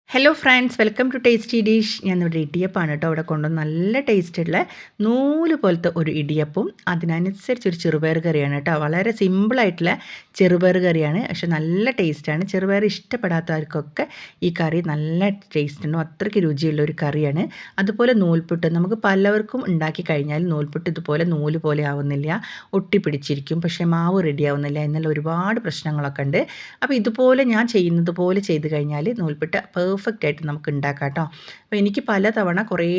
Hello friends, welcome to tasty dish. ഞാനിവിടെ ഇടിയപ്പമാണ് കേട്ടോ അവിടെ കൊണ്ടുവന്ന് നല്ല ടേസ്റ്റുള്ള നൂല് പോലത്തെ ഒരു ഇടിയപ്പവും അതിനനുസരിച്ചൊരു ചെറുപയർ കറിയാണ് കേട്ടോ. വളരെ സിമ്പിളായിട്ടുള്ള ചെറുപയർ കറിയാണ്, പക്ഷെ നല്ല ടേസ്റ്റാണ്. ചെറുപയർ ഇഷ്ടപ്പെടാത്തവർക്കൊക്കെ ഈ കറി നല്ല ടേസ്റ്റ് ഉണ്ട്, അത്രയ്ക്ക് രുചിയുള്ള ഒരു കറിയാണ്. അതുപോലെ നൂൽപുട്ട് നമുക്ക് പലവർക്കും ഉണ്ടാക്കി കഴിഞ്ഞാൽ നൂൽപുട്ട് ഇതുപോലെ നൂല് പോലെ ആവുന്നില്ല, ഒട്ടിപ്പിടിച്ചിരിക്കും, പക്ഷേ മാവ് റെഡി ആവുന്നില്ല എന്നുള്ള ഒരുപാട് പ്രശ്നങ്ങളൊക്കെ ഉണ്ട്. അപ്പോൾ ഇതുപോലെ ഞാൻ ചെയ്യുന്നത് പോലെ ചെയ്ത് കഴിഞ്ഞാൽ നൂൽപുട്ട് പെർഫെക്റ്റ് ആയിട്ട് നമുക്ക് ഉണ്ടാക്കാം കേട്ടോ. അപ്പോൾ എനിക്ക് പലതവണ കുറേ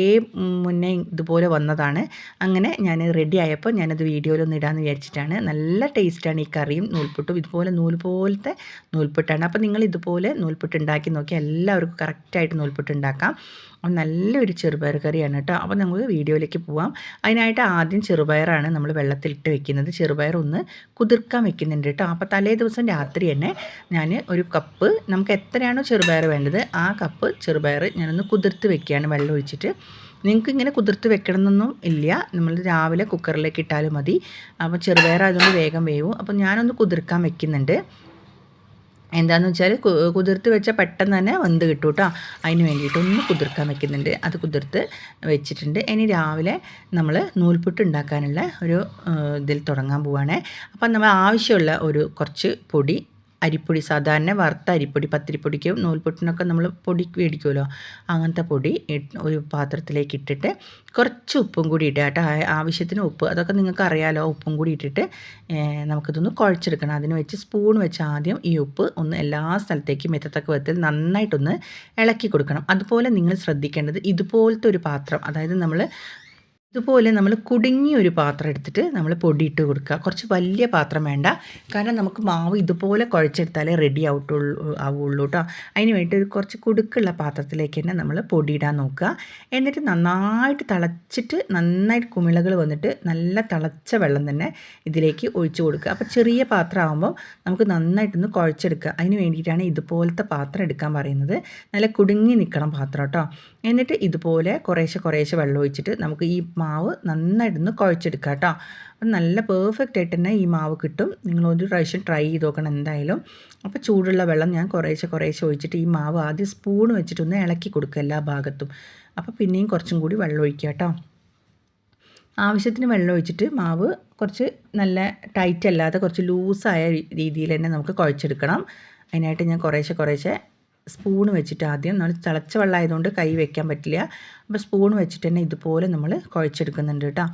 മുന്നേ ഇതുപോലെ വന്നതാണ്. അങ്ങനെ ഞാൻ റെഡി ആയപ്പോൾ ഞാനത് വീഡിയോയിലൊന്നും ഇടാമെന്ന് വിചാരിച്ചിട്ടാണ്. നല്ല ടേസ്റ്റാണ് ഈ കറിയും നൂൽപുട്ടും. ഇതുപോലെ നൂൽ പോലത്തെ നൂൽപുട്ടാണ്. അപ്പോൾ നിങ്ങൾ ഇതുപോലെ നൂൽപുട്ട് ഉണ്ടാക്കി നോക്കിയാൽ എല്ലാവർക്കും കറക്റ്റായിട്ട് നൂൽപുട്ട് ഉണ്ടാക്കാം. നല്ലൊരു ചെറുപയർ കറിയാണ് കേട്ടോ. അപ്പോൾ നമുക്ക് വീഡിയോയിലേക്ക് പോവാം. അതിനായിട്ട് ആദ്യം ചെറുപയറാണ് നമ്മൾ വെള്ളത്തിലിട്ട് വെക്കുന്നത്. ചെറുപയർ ഒന്ന് കുതിർക്കാൻ വെക്കുന്നുണ്ട് കേട്ടോ. അപ്പോൾ തലേ ദിവസം രാത്രി തന്നെ ഞാൻ ഒരു കപ്പ്, നമുക്ക് എത്രയാണോ ചെറുപയർ വേണ്ടത് ആ കപ്പ് ചെറുപയർ ഞാനൊന്ന് കുതിർത്ത് വെക്കുകയാണ് വെള്ളം ഒഴിച്ചിട്ട്. നിങ്ങൾക്ക് ഇങ്ങനെ കുതിർത്ത് വെക്കണമെന്നൊന്നും ഇല്ല, നമ്മൾ രാവിലെ കുക്കറിലേക്ക് ഇട്ടാലും മതി. അപ്പോൾ ചെറുപയർ അതുകൊണ്ട് വേഗം വേവും. അപ്പോൾ ഞാനൊന്ന് കുതിർക്കാൻ വെക്കുന്നുണ്ട്. എന്താണെന്ന് വെച്ചാൽ കുതിർത്ത് വെച്ചാൽ പെട്ടെന്ന് തന്നെ വെന്ത് കിട്ടും കേട്ടോ. അതിന് വേണ്ടിയിട്ട് ഒന്ന് കുതിർക്കാൻ വെക്കുന്നുണ്ട്. അത് കുതിർത്ത് വെച്ചിട്ടുണ്ട്. ഇനി രാവിലെ നമ്മൾ നൂൽപുട്ട് ഉണ്ടാക്കാനുള്ള ഒരു ഇതിൽ തുടങ്ങാൻ പോവുകയാണ്. അപ്പം നമ്മൾ ആവശ്യമുള്ള ഒരു കുറച്ച് പൊടി, അരിപ്പൊടി, സാധാരണ വറുത്ത അരിപ്പൊടി, പത്തിരിപ്പൊടിക്കും നൂൽപുട്ടിനൊക്കെ നമ്മൾ പൊടി മേടിക്കുമല്ലോ, അങ്ങനത്തെ പൊടി ഒരു പാത്രത്തിലേക്ക് ഇട്ടിട്ട് കുറച്ച് ഉപ്പും കൂടി ഇടുക കേട്ടോ. ആവശ്യത്തിന് ഉപ്പ്, അതൊക്കെ നിങ്ങൾക്ക് അറിയാമല്ലോ. ഉപ്പും കൂടി ഇട്ടിട്ട് നമുക്കിതൊന്ന് കുഴച്ചെടുക്കണം. അതിന് വെച്ച് സ്പൂൺ വെച്ച് ആദ്യം ഈ ഉപ്പ് ഒന്ന് എല്ലാ സ്ഥലത്തേക്കും എത്തത്തക്ക വിധത്തിൽ നന്നായിട്ടൊന്ന് ഇളക്കി കൊടുക്കണം. അതുപോലെ നിങ്ങൾ ശ്രദ്ധിക്കേണ്ടത് ഇതുപോലത്തെ ഒരു പാത്രം, അതായത് ഇതുപോലെ നമ്മൾ കുടുങ്ങിയ ഒരു പാത്രം എടുത്തിട്ട് നമ്മൾ പൊടിയിട്ട് കൊടുക്കുക. കുറച്ച് വലിയ പാത്രം വേണ്ട, കാരണം നമുക്ക് മാവ് ഇതുപോലെ കുഴച്ചെടുത്താലേ റെഡി ആവുള്ളൂ കേട്ടോ. അതിന് വേണ്ടി ഒരു കുറച്ച് കുടുക്കുള്ള പാത്രത്തിലേക്ക് തന്നെ നമ്മൾ പൊടിയിടാൻ നോക്കുക. എന്നിട്ട് നന്നായിട്ട് തിളച്ചിട്ട്, നന്നായിട്ട് കുമിളകൾ വന്നിട്ട് നല്ല തിളച്ച വെള്ളം തന്നെ ഇതിലേക്ക് ഒഴിച്ച് കൊടുക്കുക. അപ്പോൾ ചെറിയ പാത്രം ആകുമ്പോൾ നമുക്ക് നന്നായിട്ടൊന്ന് കുഴച്ചെടുക്കുക. അതിന് വേണ്ടിയിട്ടാണ് ഇതുപോലത്തെ പാത്രം എടുക്കാൻ പറയുന്നത്. നല്ല കുടുങ്ങി നിൽക്കണം പാത്രം കേട്ടോ. എന്നിട്ട് ഇതുപോലെ കുറേശ്ശെ വെള്ളം ഒഴിച്ചിട്ട് നമുക്ക് ഈ മാവ് നന്നായിട്ടൊന്ന് കുഴച്ചെടുക്കാം കേട്ടോ. അപ്പം നല്ല പെർഫെക്റ്റ് ആയിട്ട് തന്നെ ഈ മാവ് കിട്ടും. നിങ്ങളൊരു പ്രാവശ്യം ട്രൈ ചെയ്ത് നോക്കണം എന്തായാലും. അപ്പോൾ ചൂടുള്ള വെള്ളം ഞാൻ കുറേശ്ശെ ഒഴിച്ചിട്ട് ഈ മാവ് ആദ്യം സ്പൂൺ വെച്ചിട്ടൊന്ന് ഇളക്കി കൊടുക്കുക എല്ലാ ഭാഗത്തും. അപ്പോൾ പിന്നെയും കുറച്ചും കൂടി വെള്ളം ഒഴിക്കുക കേട്ടോ. ആവശ്യത്തിന് വെള്ളം ഒഴിച്ചിട്ട് മാവ് കുറച്ച് നല്ല ടൈറ്റ് അല്ലാതെ കുറച്ച് ലൂസായ രീതിയിൽ തന്നെ നമുക്ക് കുഴച്ചെടുക്കണം. അതിനായിട്ട് ഞാൻ കുറേശ്ശെ സ്പൂൺ വെച്ചിട്ട് ആദ്യം, നമ്മൾ തിളച്ച വെള്ളമായതുകൊണ്ട് കൈ വെക്കാൻ പറ്റില്ല, അപ്പോൾ സ്പൂൺ വെച്ചിട്ട് തന്നെ ഇതുപോലെ നമ്മൾ കുഴച്ചെടുക്കുന്നുണ്ട് കേട്ടോ.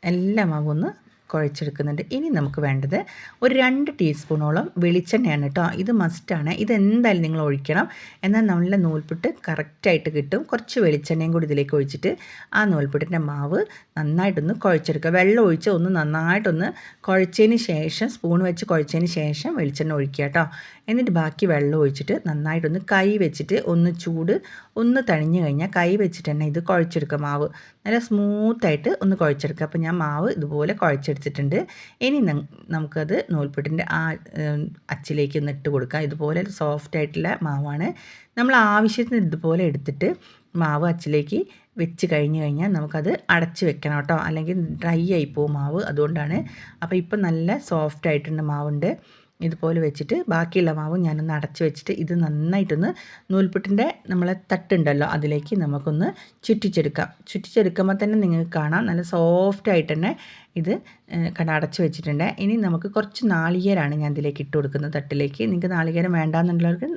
എല്ലാ മാവും ഒന്ന് കുഴച്ചെടുക്കുന്നുണ്ട്. ഇനി നമുക്ക് വേണ്ടത് ഒരു 2 ടീസ്പൂണോളം വെളിച്ചെണ്ണയാണ് കേട്ടോ. ഇത് മസ്റ്റാണ്, ഇതെന്തായാലും നിങ്ങൾ ഒഴിക്കണം. എന്നാൽ നല്ല നൂൽപുട്ട് കറക്റ്റായിട്ട് കിട്ടും. കുറച്ച് വെളിച്ചെണ്ണയും കൂടി ഇതിലേക്ക് ഒഴിച്ചിട്ട് ആ നൂൽപുട്ടിൻ്റെ മാവ് നന്നായിട്ടൊന്ന് കുഴച്ചെടുക്കുക. വെള്ളം ഒഴിച്ച് ഒന്ന് നന്നായിട്ടൊന്ന് കുഴച്ചതിന് ശേഷം, സ്പൂൺ വെച്ച് കുഴച്ചതിന് ശേഷം വെളിച്ചെണ്ണ ഒഴിക്കുക കേട്ടോ. എന്നിട്ട് ബാക്കി വെള്ളം ഒഴിച്ചിട്ട് നന്നായിട്ടൊന്ന് കൈ വെച്ചിട്ട് ഒന്ന് തണിഞ്ഞ് കഴിഞ്ഞാൽ കൈ വെച്ചിട്ട് തന്നെ ഇത് കുഴച്ചെടുക്കുക. മാവ് നല്ല സ്മൂത്തായിട്ട് ഒന്ന് കുഴച്ചെടുക്കുക. അപ്പോൾ ഞാൻ മാവ് ഇതുപോലെ കുഴച്ചെടുത്തിട്ടുണ്ട്. ഇനി നമുക്കത് നൂൽപുട്ടിൻ്റെ ആ അച്ചിലേക്ക് ഒന്ന് ഇട്ട് കൊടുക്കാം. ഇതുപോലെ സോഫ്റ്റ് ആയിട്ടുള്ള മാവാണ്. നമ്മൾ ആവശ്യത്തിന് ഇതുപോലെ എടുത്തിട്ട് മാവ് അച്ചിലേക്ക് വെച്ച് കഴിഞ്ഞാൽ നമുക്കത് അടച്ച് വെക്കണം കേട്ടോ, അല്ലെങ്കിൽ ഡ്രൈ ആയിപ്പോവും മാവ്. അതുകൊണ്ടാണ്. അപ്പോൾ ഇപ്പം നല്ല സോഫ്റ്റ് ആയിട്ടുണ്ട് മാവുണ്ട്. ഇതുപോലെ വെച്ചിട്ട് ബാക്കിയുള്ള മാവ് ഞാനൊന്ന് അടച്ച് വെച്ചിട്ട് ഇത് നന്നായിട്ടൊന്ന് നൂൽപുട്ടിൻ്റെ നമ്മളെ തട്ടുണ്ടല്ലോ അതിലേക്ക് നമുക്കൊന്ന് ചുറ്റിച്ചെടുക്കുമ്പോൾ തന്നെ നിങ്ങൾക്ക് കാണാം നല്ല സോഫ്റ്റായിട്ട് തന്നെ ഇത് അടച്ച് വെച്ചിട്ടുണ്ട്. ഇനി നമുക്ക് കുറച്ച് നാളികേരമാണ് ഞാൻ ഇതിലേക്ക് ഇട്ട് കൊടുക്കുന്നത് തട്ടിലേക്ക്. നിങ്ങൾക്ക് നാളികേരം വേണ്ടാന്നുള്ളവർക്ക്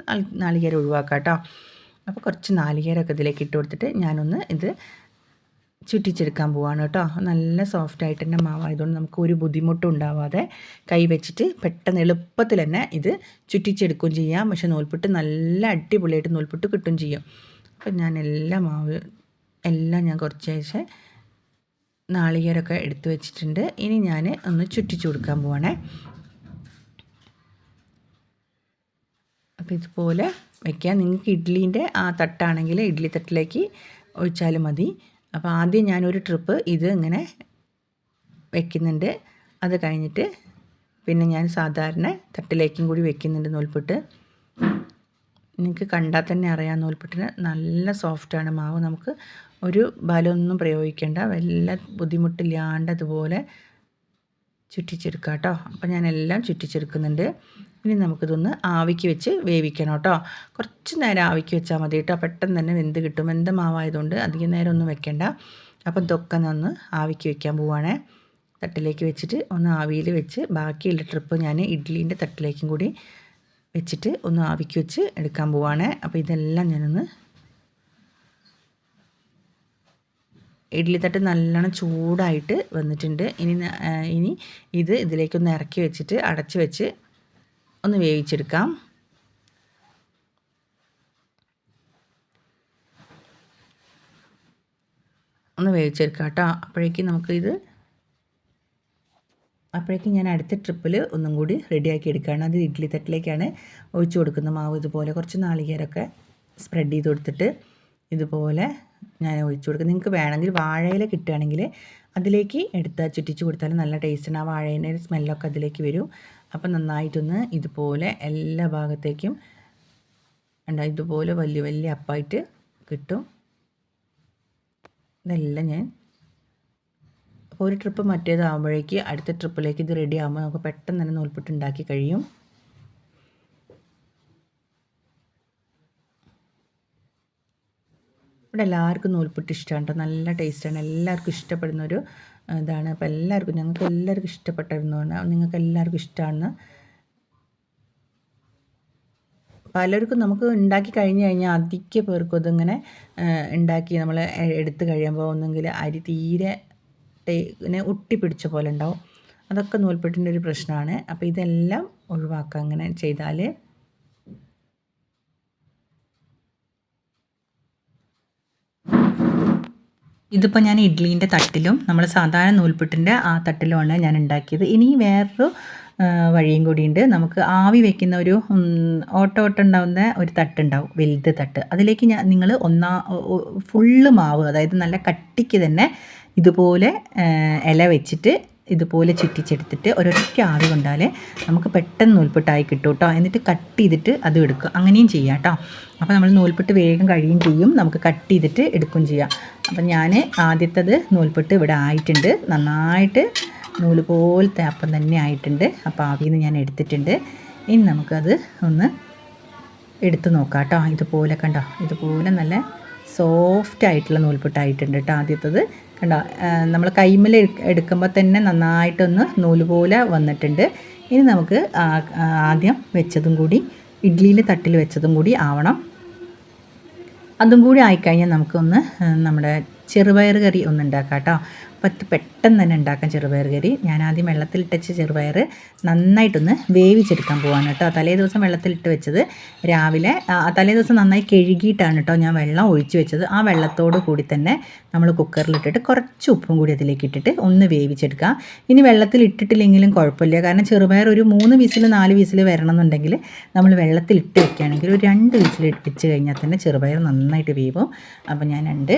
നാളികേരം ഒഴിവാക്കാം കേട്ടോ. അപ്പോൾ കുറച്ച് നാളികേരമൊക്കെ ഇതിലേക്ക് ഇട്ട് കൊടുത്തിട്ട് ഞാനൊന്ന് ഇത് ചുറ്റിച്ചെടുക്കാൻ പോവാണ് കേട്ടോ. നല്ല സോഫ്റ്റായിട്ട് തന്നെ മാവായതുകൊണ്ട് നമുക്ക് ഒരു ബുദ്ധിമുട്ടും ഉണ്ടാവാതെ കൈ വെച്ചിട്ട് പെട്ടെന്ന് എളുപ്പത്തിൽ തന്നെ ഇത് ചുറ്റിച്ചെടുക്കുകയും ചെയ്യാം. പക്ഷേ നൂൽപുട്ട് നല്ല അടിപൊളിയായിട്ട് നൂൽപുട്ട് കിട്ടുകയും ചെയ്യും. അപ്പം ഞാൻ എല്ലാം ഞാൻ കുറച്ച് നാളികേരമൊക്കെ എടുത്ത് വെച്ചിട്ടുണ്ട്. ഇനി ഞാൻ ഒന്ന് ചുറ്റിച്ച് കൊടുക്കാൻ പോവാണേ. അപ്പോൾ ഇതുപോലെ വയ്ക്കുക. നിങ്ങൾക്ക് ഇഡ്ഡലീൻ്റെ ആ തട്ടാണെങ്കിൽ ഇഡ്ഡലി തട്ടിലേക്ക് ഒഴിച്ചാലും മതി. അപ്പോൾ ആദ്യം ഞാനൊരു ട്രിപ്പ് ഇത് ഇങ്ങനെ വെക്കുന്നുണ്ട്. അത് കഴിഞ്ഞിട്ട് പിന്നെ ഞാൻ സാധാരണ തട്ടിലേക്കും കൂടി വെക്കുന്നുണ്ട് നൂൽപുട്ട്. നിങ്ങൾക്ക് കണ്ടാൽ തന്നെ അറിയാം നൂൽപുട്ടിന് നല്ല സോഫ്റ്റാണ് മാവ്. നമുക്ക് ഒരു ബലമൊന്നും പ്രയോഗിക്കേണ്ട, വല്ല ബുദ്ധിമുട്ടില്ലാണ്ട് അതുപോലെ ചുറ്റിച്ചെടുക്കാം കേട്ടോ. അപ്പോൾ ഞാനെല്ലാം ചുറ്റിച്ചെടുക്കുന്നുണ്ട്. ഇനി നമുക്കിതൊന്ന് ആവിക്ക് വെച്ച് വേവിക്കണം കേട്ടോ. കുറച്ച് നേരം ആവിക്ക് വെച്ചാൽ മതി കേട്ടോ. പെട്ടെന്ന് തന്നെ വെന്ത് കിട്ടും. വെന്ത മാവായതുകൊണ്ട് അധികം നേരം ഒന്നും വെക്കണ്ട. അപ്പം ഇതൊക്കെ ഒന്ന് ആവിക്ക് വെക്കാൻ പോവുകയാണേ. തട്ടിലേക്ക് വെച്ചിട്ട് ഒന്ന് ആവിയിൽ വെച്ച് ബാക്കിയുള്ള ട്രിപ്പ് ഞാൻ ഇഡ്ഡലീൻ്റെ തട്ടിലേക്കും കൂടി വെച്ചിട്ട് ഒന്ന് ആവിക്ക് വെച്ച് എടുക്കാൻ പോവുകയാണ്. അപ്പോൾ ഇതെല്ലാം ഞാനൊന്ന് ഇഡ്ഡലി തട്ട് നല്ലോണം ചൂടായിട്ട് വന്നിട്ടുണ്ട്. ഇനി ഇത് ഇതിലേക്കൊന്ന് ഇറക്കി വെച്ചിട്ട് അടച്ച് വെച്ച് ഒന്ന് വേവിച്ചെടുക്കാം. ഒന്ന് വേവിച്ചെടുക്കാം കേട്ടോ. അപ്പോഴേക്കും ഞാൻ അടുത്ത ട്രിപ്പിൽ ഒന്നും കൂടി റെഡിയാക്കി എടുക്കുകയാണ്. അത് ഇഡ്ഡലി തട്ടിലേക്കാണ് ഒഴിച്ചു കൊടുക്കുന്ന മാവ്. ഇതുപോലെ കുറച്ച് നാളികേരമൊക്കെ സ്പ്രെഡ് ചെയ്ത് കൊടുത്തിട്ട് ഇതുപോലെ ഞാൻ ഒഴിച്ചു കൊടുക്കും. നിങ്ങൾക്ക് വേണമെങ്കിൽ വാഴയില കിട്ടുകയാണെങ്കിൽ അതിലേക്ക് എടുത്താൽ ചുറ്റിച്ച് കൊടുത്താലും നല്ല ടേസ്റ്റാണ്. ആ വാഴേൻ്റെ സ്മെല്ലൊക്കെ അതിലേക്ക് വരും. അപ്പം നന്നായിട്ടൊന്ന് ഇതുപോലെ എല്ലാ ഭാഗത്തേക്കും ഇതുപോലെ വലിയ വലിയ അപ്പായിട്ട് കിട്ടും. ഇതെല്ലാം ഞാൻ ഒരു ട്രിപ്പ് മറ്റേതാകുമ്പോഴേക്ക് അടുത്ത ട്രിപ്പിലേക്ക് ഇത് റെഡി ആകുമ്പോൾ നമുക്ക് പെട്ടെന്ന് തന്നെ നൂൽപുട്ട് ഉണ്ടാക്കി കഴിയും. ഇവിടെ എല്ലാവർക്കും നൂൽപുട്ട് ഇഷ്ടമാണ് കേട്ടോ. നല്ല ടേസ്റ്റാണ്. എല്ലാവർക്കും ഇഷ്ടപ്പെടുന്നൊരു ഇതാണ്. അപ്പോൾ ഞങ്ങൾക്ക് എല്ലാവർക്കും ഇഷ്ടപ്പെട്ടിരുന്നു. നിങ്ങൾക്ക് എല്ലാവർക്കും ഇഷ്ടമാണ്. പലർക്കും നമുക്ക് ഉണ്ടാക്കി കഴിഞ്ഞ് കഴിഞ്ഞാൽ അധിക പേർക്കും അതിങ്ങനെ ഉണ്ടാക്കി നമ്മൾ എടുത്ത് കഴിയുമ്പോൾ ഒന്നെങ്കിൽ അരി തീരെ ഇങ്ങനെ ഒട്ടിപ്പിടിച്ച പോലെ ഉണ്ടാവും. അതൊക്കെ നൂൽപുട്ടിൻ്റെ ഒരു പ്രശ്നമാണ്. അപ്പോൾ ഇതെല്ലാം ഒഴിവാക്കുക അങ്ങനെ ചെയ്താൽ. ഇതിപ്പോൾ ഞാൻ ഇഡ്ഡലീൻ്റെ തട്ടിലും നമ്മൾ സാധാരണ നൂൽപുട്ടിൻ്റെ ആ തട്ടിലുമാണ് ഞാൻ ഉണ്ടാക്കിയത്. ഇനി വേറൊരു വഴിയും കൂടിയുണ്ട്. നമുക്ക് ആവി വെക്കുന്ന ഒരു ഓട്ട ഉണ്ടാകുന്ന ഒരു തട്ടുണ്ടാവും, വലുത് തട്ട്. അതിലേക്ക് നിങ്ങൾ ഫുള്ള് മാവ്, അതായത് നല്ല കട്ടിക്ക് തന്നെ ഇതുപോലെ ഇല വെച്ചിട്ട് ഇതുപോലെ ചുറ്റിച്ചെടുത്തിട്ട് ഒരൊറ്റ ആവി കൊണ്ടാൽ നമുക്ക് പെട്ടെന്ന് നൂൽപുട്ടായി കിട്ടും കേട്ടോ. എന്നിട്ട് കട്ട് ചെയ്തിട്ട് അത് എടുക്കുക. അങ്ങനെയും ചെയ്യാം കേട്ടോ. അപ്പോൾ നമ്മൾ നൂൽപുട്ട് വേഗം കഴിയും ചെയ്യും, നമുക്ക് കട്ട് ചെയ്തിട്ട് എടുക്കുകയും ചെയ്യാം. അപ്പം ഞാൻ ആദ്യത്തേത് നൂൽപുട്ട് ഇവിടെ ആയിട്ടുണ്ട്. നന്നായിട്ട് നൂല് പോലത്തെ അപ്പം തന്നെ ആയിട്ടുണ്ട്. അപ്പോൾ ആവിയിൽ നിന്ന് ഞാൻ എടുത്തിട്ടുണ്ട്. ഇനി നമുക്കത് ഒന്ന് എടുത്ത് നോക്കാം കേട്ടോ. ഇതുപോലെ കണ്ടോ, ഇതുപോലെ നല്ല സോഫ്റ്റ് ആയിട്ടുള്ള നൂൽപുട്ടായിട്ടുണ്ട് കേട്ടോ. ആദ്യത്തേത് കണ്ടോ, നമ്മൾ കൈമേൽ എടുക്കുമ്പോൾ തന്നെ നന്നായിട്ടൊന്ന് നൂല് പോലെ വന്നിട്ടുണ്ട്. ഇനി നമുക്ക് ആദ്യം വെച്ചതും കൂടി ഇഡ്ഡലിയിൽ തട്ടിൽ വെച്ചതും കൂടി ആവണം. അതും കൂടി ആയിക്കഴിഞ്ഞാൽ നമുക്കൊന്ന് നമ്മുടെ ചെറുപയർ കറി ഒന്ന് ഉണ്ടാക്കാം കേട്ടോ. പെട്ടെന്ന് തന്നെ ഉണ്ടാക്കാം ചെറുപയർ കറി. ഞാൻ ആദ്യം വെള്ളത്തിലിട്ട ചെറുപയർ നന്നായിട്ടൊന്ന് വേവിച്ചെടുക്കാൻ പോവാണ് കേട്ടോ. തലേ ദിവസം വെള്ളത്തിലിട്ട് വെച്ചത് രാവിലെ തലേ ദിവസം നന്നായി കഴുകിയിട്ടാണ് കേട്ടോ ഞാൻ വെള്ളം ഒഴിച്ച് വെച്ചത്. ആ വെള്ളത്തോട് കൂടി തന്നെ നമ്മൾ കുക്കറിലിട്ടിട്ട് കുറച്ച് ഉപ്പും കൂടി അതിലേക്ക് ഇട്ടിട്ട് ഒന്ന് വേവിച്ചെടുക്കുക. ഇനി വെള്ളത്തിലിട്ടിട്ടില്ലെങ്കിലും കുഴപ്പമില്ല. കാരണം ചെറുപയർ ഒരു 3 വിസിൽ 4 വിസിൽ വരണമെന്നുണ്ടെങ്കിൽ നമ്മൾ വെള്ളത്തിലിട്ട് വെക്കുകയാണെങ്കിൽ ഒരു 2 വിസിൽ വെച്ച് കഴിഞ്ഞാൽ തന്നെ ചെറുപയർ നന്നായിട്ട് വേവും. അപ്പോൾ ഞാൻ 2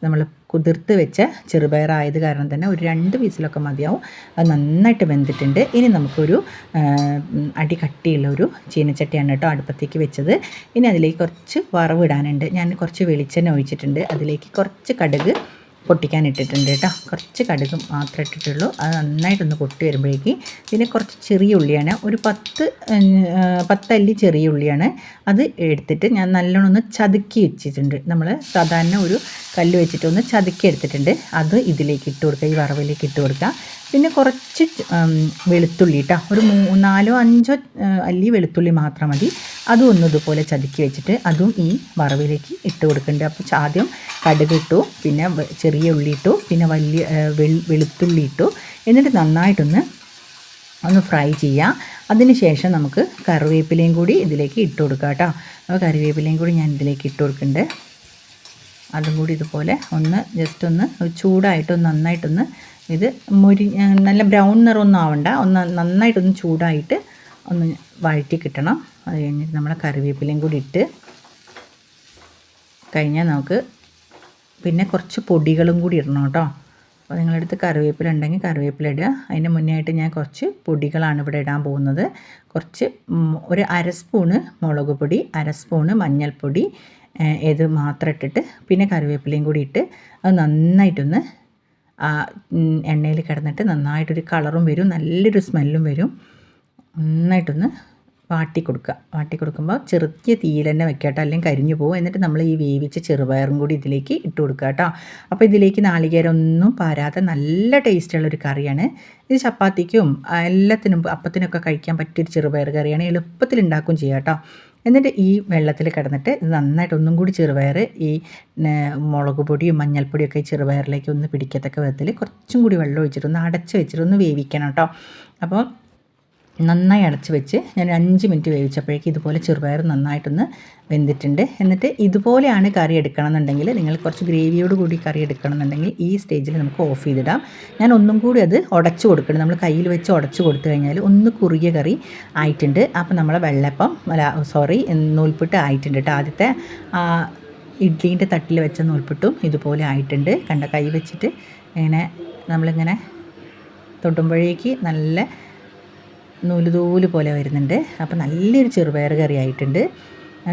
നമ്മൾ കുതിർത്ത് വെച്ച ചെറുപയറായത് കാരണം തന്നെ ഒരു 2 വിസിലൊക്കെ മതിയാവും. അത് നന്നായിട്ട് വെന്തിട്ടുണ്ട്. ഇനി നമുക്കൊരു അടി കട്ടിയുള്ള ഒരു ചീനച്ചട്ടിയാണ് കേട്ടോ അടുപ്പത്തേക്ക് വെച്ചത്. ഇനി അതിലേക്ക് കുറച്ച് വറവിടാനുണ്ട്. ഞാൻ കുറച്ച് വെളിച്ചെണ്ണ ഒഴിച്ചിട്ടുണ്ട്. അതിലേക്ക് കുറച്ച് കടുക് പൊട്ടിക്കാൻ ഇട്ടിട്ടുണ്ട് കേട്ടോ. കുറച്ച് കടുക് മാത്രമേ ഇട്ടിട്ടുള്ളൂ. അത് നന്നായിട്ടൊന്ന് പൊട്ടി വരുമ്പോഴേക്ക് പിന്നെ കുറച്ച് ചെറിയ ഉള്ളിയാണ്, ഒരു 10 അല്ലി ചെറിയ ഉള്ളിയാണ്. അത് എടുത്തിട്ട് ഞാൻ നല്ലോണം ഒന്ന് ചതുക്കി വെച്ചിട്ടുണ്ട്. നമ്മൾ സാധാരണ ഒരു കല്ല് വെച്ചിട്ട് ഒന്ന് ചതുക്കി എടുത്തിട്ടുണ്ട്. അത് ഇതിലേക്ക് ഇട്ട് കൊടുക്കുക, ഈ വറവിലേക്ക് ഇട്ട് കൊടുക്കുക. പിന്നെ കുറച്ച് വെളുത്തുള്ളി കേട്ടോ, ഒരു 4 5 അല്ലി വെളുത്തുള്ളി മാത്രം മതി. അതും ഒന്ന് ഇതുപോലെ ചതുക്കി വെച്ചിട്ട് അതും ഈ വറവിലേക്ക് ഇട്ട് കൊടുക്കുന്നുണ്ട്. അപ്പോൾ ആദ്യം കടുക് ഇട്ടു, പിന്നെ ചെറിയ ഉള്ളി ഇട്ടു, പിന്നെ വലിയ വെളുത്തുള്ളി ഇട്ടു. എന്നിട്ട് നന്നായിട്ടൊന്ന് ഫ്രൈ ചെയ്യുക. അതിന് ശേഷം നമുക്ക് കറിവേപ്പിലയും കൂടി ഇതിലേക്ക് ഇട്ട് കൊടുക്കാം കേട്ടോ. അപ്പോൾ കറിവേപ്പിലയും കൂടി ഞാൻ ഇതിലേക്ക് ഇട്ട് കൊടുക്കുന്നുണ്ട്. അതും കൂടി ഇതുപോലെ ഒന്ന് ജസ്റ്റ് ഒന്ന് ചൂടായിട്ടൊന്ന് നന്നായിട്ടൊന്ന് ഇത് നല്ല ബ്രൗൺ നിറമൊന്നും ആവണ്ട, ഒന്ന് നന്നായിട്ടൊന്ന് ചൂടായിട്ട് ഒന്ന് വഴറ്റി കിട്ടണം. അത് കഴിഞ്ഞിട്ട് നമ്മൾ കറിവേപ്പിലയും കൂടി ഇട്ട് കഴിഞ്ഞാൽ നമുക്ക് പിന്നെ കുറച്ച് പൊടികളും കൂടി ഇടണം കേട്ടോ. അപ്പോൾ നിങ്ങളടുത്ത് കറിവേപ്പില ഉണ്ടെങ്കിൽ കറിവേപ്പില ഇടുക. അതിന് മുന്നേ ആയിട്ട് ഞാൻ കുറച്ച് പൊടികളാണ് ഇവിടെ ഇടാൻ പോകുന്നത്. കുറച്ച് ഒരു 1/2 സ്പൂണ് മുളക് പൊടി, 1/2 സ്പൂണ് മഞ്ഞൾപ്പൊടി, ഇത് മാത്രം ഇട്ടിട്ട് പിന്നെ കറിവേപ്പിലയും കൂടി ഇട്ട് അത് നന്നായിട്ടൊന്ന് എണ്ണയിൽ കിടന്നിട്ട് നന്നായിട്ടൊരു കളറും വരും, നല്ലൊരു സ്മെല്ലും വരും. നന്നായിട്ടൊന്ന് വാട്ടി കൊടുക്കുമ്പോൾ ചെറിയ തീയിൽ തന്നെ വെക്കുക കേട്ടോ, അല്ലെങ്കിൽ കരിഞ്ഞു പോകും. എന്നിട്ട് നമ്മൾ ഈ വേവിച്ച ചെറുപയറും കൂടി ഇതിലേക്ക് ഇട്ട് കൊടുക്കുക കേട്ടോ. അപ്പോൾ ഇതിലേക്ക് നാളികേരം ഒന്നും പാരാതെ നല്ല ടേസ്റ്റുള്ളൊരു കറിയാണ് ഇത്. ചപ്പാത്തിക്കും എല്ലാത്തിനും അപ്പത്തിനൊക്കെ കഴിക്കാൻ പറ്റിയൊരു ചെറുപയർ കറിയാണ്, എളുപ്പത്തിൽ ഉണ്ടാക്കുകയും ചെയ്യാം കേട്ടോ. എന്നിട്ട് ഈ വെള്ളത്തിൽ കിടന്നിട്ട് ഇത് നന്നായിട്ട് ഒന്നും കൂടി ചെറുപയർ ഈ മുളക് പൊടിയും മഞ്ഞൾപ്പൊടിയും ഒക്കെ ഈ ചെറുപയറിലേക്ക് ഒന്ന് പിടിക്കത്തക്ക വിധത്തിൽ കുറച്ചും കൂടി വെള്ളം ഒഴിച്ചിട്ട് ഒന്ന് അടച്ച് വെച്ചിട്ട് ഒന്ന് വേവിക്കണം കേട്ടോ. അപ്പോൾ നന്നായി അടച്ച് വെച്ച് ഞാൻ 5 മിനിറ്റ് വേവിച്ചപ്പോഴേക്കും ഇതുപോലെ ചെറുപയർ നന്നായിട്ടൊന്ന് വെന്തിട്ടുണ്ട്. എന്നിട്ട് ഇതുപോലെയാണ് കറി എടുക്കണം എന്നുണ്ടെങ്കിൽ, നിങ്ങൾ കുറച്ച് ഗ്രേവിയോട് കൂടി കറി എടുക്കണം എന്നുണ്ടെങ്കിൽ ഈ സ്റ്റേജിൽ നമുക്ക് ഓഫ് ചെയ്തിടാം. ഞാൻ ഒന്നും കൂടി അത് ഉടച്ച് കൊടുക്കണം. നമ്മൾ കയ്യിൽ വെച്ച് ഉടച്ച് കൊടുത്തു കഴിഞ്ഞാൽ ഒന്ന് കുറുകിയ കറി ആയിട്ടുണ്ട്. അപ്പോൾ നമ്മളെ വെള്ളപ്പം നൂൽപുട്ട് ആയിട്ടുണ്ട് കേട്ടോ. ആദ്യത്തെ ഇഡ്ഡലീൻ്റെ തട്ടിൽ വെച്ച നൂൽപുട്ടും ഇതുപോലെ ആയിട്ടുണ്ട്. കണ്ട, കൈ വെച്ചിട്ട് ഇങ്ങനെ നമ്മളിങ്ങനെ തൊടുമ്പോഴേക്ക് നല്ല നൂല് പോലെ വരുന്നുണ്ട്. അപ്പോൾ നല്ലൊരു ചെറുപയർ കറി ആയിട്ടുണ്ട്.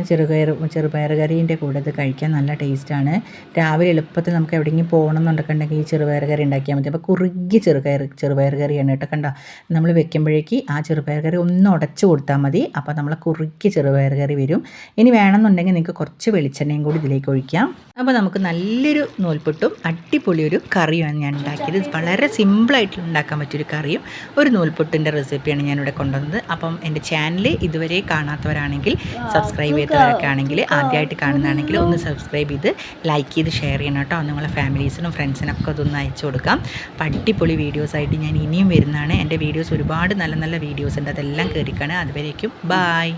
ചെറുപയർ കറീൻ്റെ കൂടെ ഇത് കഴിക്കാൻ നല്ല ടേസ്റ്റാണ്. രാവിലെ എളുപ്പത്തിൽ നമുക്ക് എവിടെയെങ്കിലും പോകണം എന്നുണ്ടെങ്കിൽ ഈ ചെറുപയർ കറി ഉണ്ടാക്കിയാൽ മതി. അപ്പോൾ കുറുകിയ ചെറുപയർ കറിയാണ് കേട്ടോ. കണ്ടോ, നമ്മൾ വെക്കുമ്പോഴേക്ക് ആ ചെറുപയർ കറി ഒന്ന് ഉടച്ച് കൊടുത്താൽ മതി. അപ്പോൾ നമ്മൾ കുറുകിയ ചെറുപയർ കറി വരും. ഇനി വേണമെന്നുണ്ടെങ്കിൽ നിങ്ങൾക്ക് കുറച്ച് വെളിച്ചെണ്ണയും കൂടി ഇതിലേക്ക് ഒഴിക്കാം. അപ്പോൾ നമുക്ക് നല്ലൊരു നൂൽപുട്ടും അടിപൊളിയൊരു കറിയാണ് ഞാൻ ഉണ്ടാക്കിയത്. വളരെ സിമ്പിളായിട്ട് ഉണ്ടാക്കാൻ പറ്റിയൊരു കറിയും ഒരു നൂൽപുട്ടിൻ്റെ റെസിപ്പിയാണ് ഞാനിവിടെ കൊണ്ടുവന്നത്. അപ്പം എൻ്റെ ചാനൽ ഇതുവരെ കാണാത്തവരാണെങ്കിൽ സബ്സ്ക്രൈബ് ചെയ്തവരൊക്കെ ആണെങ്കിൽ, ആദ്യമായിട്ട് കാണുന്നതാണെങ്കിൽ ഒന്ന് സബ്സ്ക്രൈബ് ചെയ്ത് ലൈക്ക് ചെയ്ത് ഷെയർ ചെയ്യണം കേട്ടോ. നിങ്ങളെ ഫാമിലീസിനും ഫ്രണ്ട്സിനൊക്കെ അതൊന്ന് അയച്ചു കൊടുക്കാം. അപ്പോൾ അടിപൊളി വീഡിയോസായിട്ട് ഞാൻ ഇനിയും വരുന്നതാണ്. എൻ്റെ വീഡിയോസ് ഒരുപാട് നല്ല നല്ല വീഡിയോസ് ഉണ്ട്, അതെല്ലാം കയറിക്കാണ്. അതുവരേക്കും ബായ്.